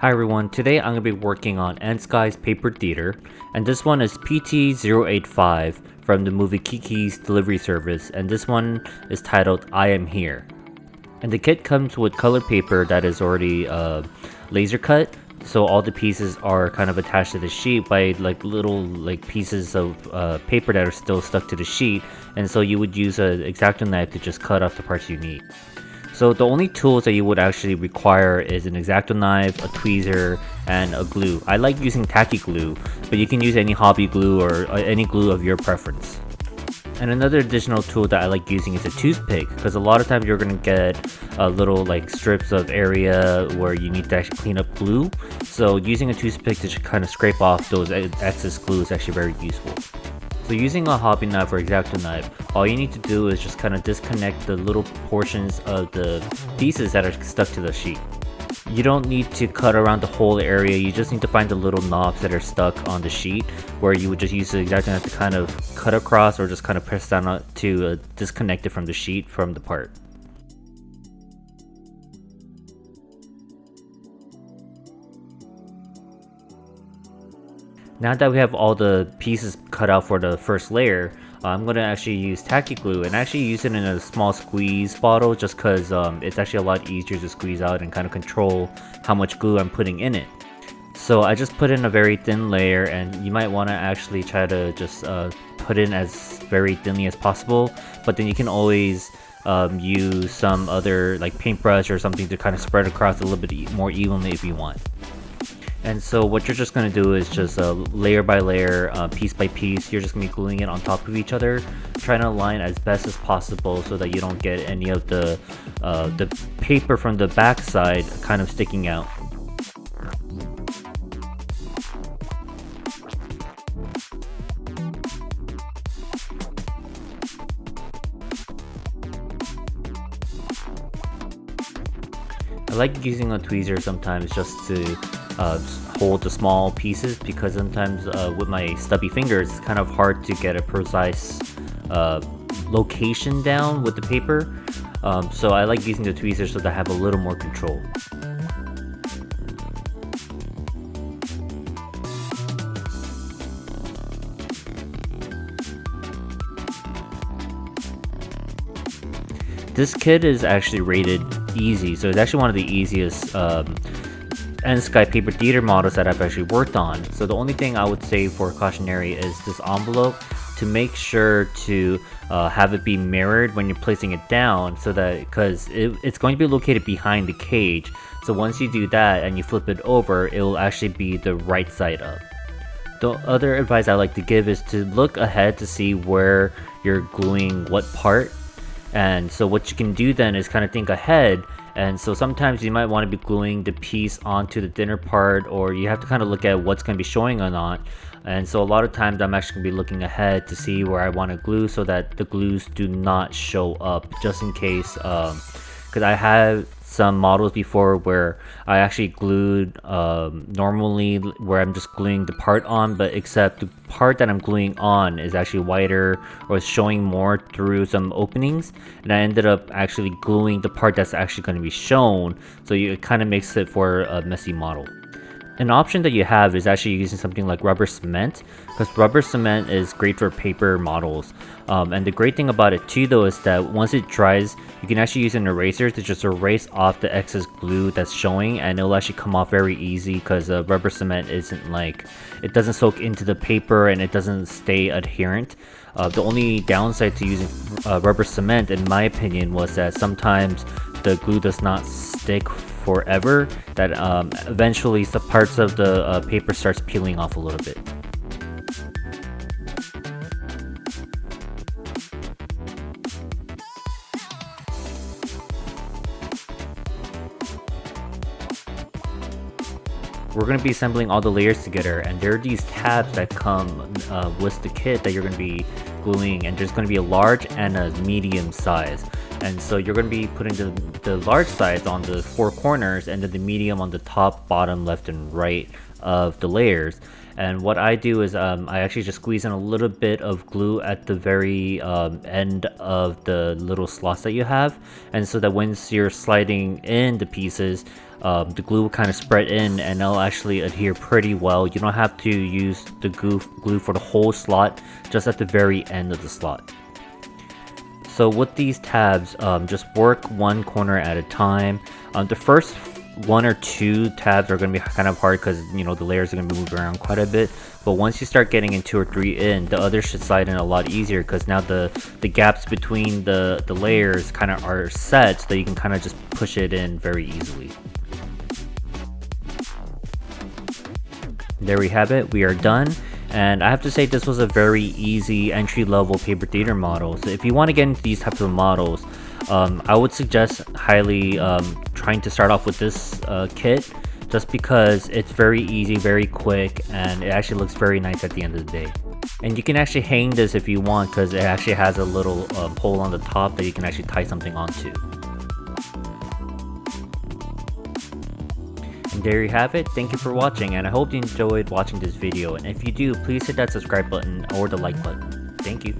Hi everyone, today I'm going to be working on Ensky's paper theater, and this one is PT-085 from the movie Kiki's delivery service, and this one is titled I Am Here. And the kit comes with colored paper that is already laser cut, so all the pieces are kind of attached to the sheet by little pieces of paper that are still stuck to the sheet, and so you would use an X-Acto knife to just cut off the parts you need. So the only tools that you would actually require is an X-Acto knife, a tweezer, and a glue. I like using tacky glue, but you can use any hobby glue or any glue of your preference. And another additional tool that I like using is a toothpick, because a lot of times you're going to get little strips of area where you need to actually clean up glue. So using a toothpick to kind of scrape off those excess glue is actually very useful. So using a hobby knife or X-Acto knife, all you need to do is just kind of disconnect the little portions of the pieces that are stuck to the sheet. You don't need to cut around the whole area, you just need to find the little knobs that are stuck on the sheet, where you would just use the X-Acto knife to kind of cut across or just kind of press down to disconnect it from the sheet from the part. Now that we have all the pieces cut out for the first layer, I'm going to actually use tacky glue and actually use it in a small squeeze bottle just because it's actually a lot easier to squeeze out and kind of control how much glue I'm putting in it. So I just put in a very thin layer, and you might want to actually try to just put in as very thinly as possible, but then you can always use some other paintbrush or something to kind of spread across a little bit more evenly if you want. And so what you're just going to do is just layer by layer, piece by piece, you're just going to be gluing it on top of each other, trying to align as best as possible so that you don't get any of the paper from the back side kind of sticking out. I like using a tweezer sometimes just to hold the small pieces, because sometimes with my stubby fingers it's kind of hard to get a precise location down with the paper, so I like using the tweezer so that I have a little more control. This kit is actually rated easy, so it's actually one of the easiest Ensky paper theater models that I've actually worked on. So the only thing I would say for cautionary is this envelope, to make sure to have it be mirrored when you're placing it down, so that because it's going to be located behind the cage, so once you do that and you flip it over, it will actually be the right side up. The other advice I like to give is to look ahead to see where you're gluing what part. And so what you can do then is kind of think ahead, and so sometimes you might want to be gluing the piece onto the thinner part, or you have to kind of look at what's going to be showing or not. And so a lot of times I'm actually going to be looking ahead to see where I want to glue so that the glues do not show up, just in case, because I have some models before where I actually glued normally where I'm just gluing the part on, but except the part that I'm gluing on is actually wider or is showing more through some openings, and I ended up actually gluing the part that's actually going to be shown, so it kind of makes it for a messy model. An option that you have is actually using something like rubber cement, because rubber cement is great for paper models. And the great thing about it too though is that once it dries, you can actually use an eraser to just erase off the excess glue that's showing, and it'll actually come off very easy, because rubber cement isn't it doesn't soak into the paper and it doesn't stay adherent. The only downside to using rubber cement, in my opinion, was that sometimes the glue does not stick forever, that eventually some parts of the paper starts peeling off a little bit. We're going to be assembling all the layers together, and there are these tabs that come with the kit that you're going to be gluing, and there's going to be a large and a medium size. And so you're going to be putting the large size on the four corners, and then the medium on the top, bottom, left, and right of the layers. And what I do is I actually just squeeze in a little bit of glue at the very end of the little slots that you have, and so that once you're sliding in the pieces, the glue will kind of spread in and it'll actually adhere pretty well. You don't have to use the glue for the whole slot, just at the very end of the slot. So with these tabs, just work one corner at a time. The first one or two tabs are going to be kind of hard because, you know, the layers are going to be moving around quite a bit. But once you start getting in 2 or 3 in, the others should slide in a lot easier because now the gaps between the layers kind of are set, so that you can kind of just push it in very easily. There we have it, we are done. And I have to say, this was a very easy entry-level paper theater model. So if you want to get into these types of models, I would suggest highly trying to start off with this kit, just because it's very easy, very quick, and it actually looks very nice at the end of the day. And you can actually hang this if you want, because it actually has a little hole on the top that you can actually tie something onto. And there you have it. Thank you for watching, and I hope you enjoyed watching this video, and if you do, please hit that subscribe button or the like button. Thank you.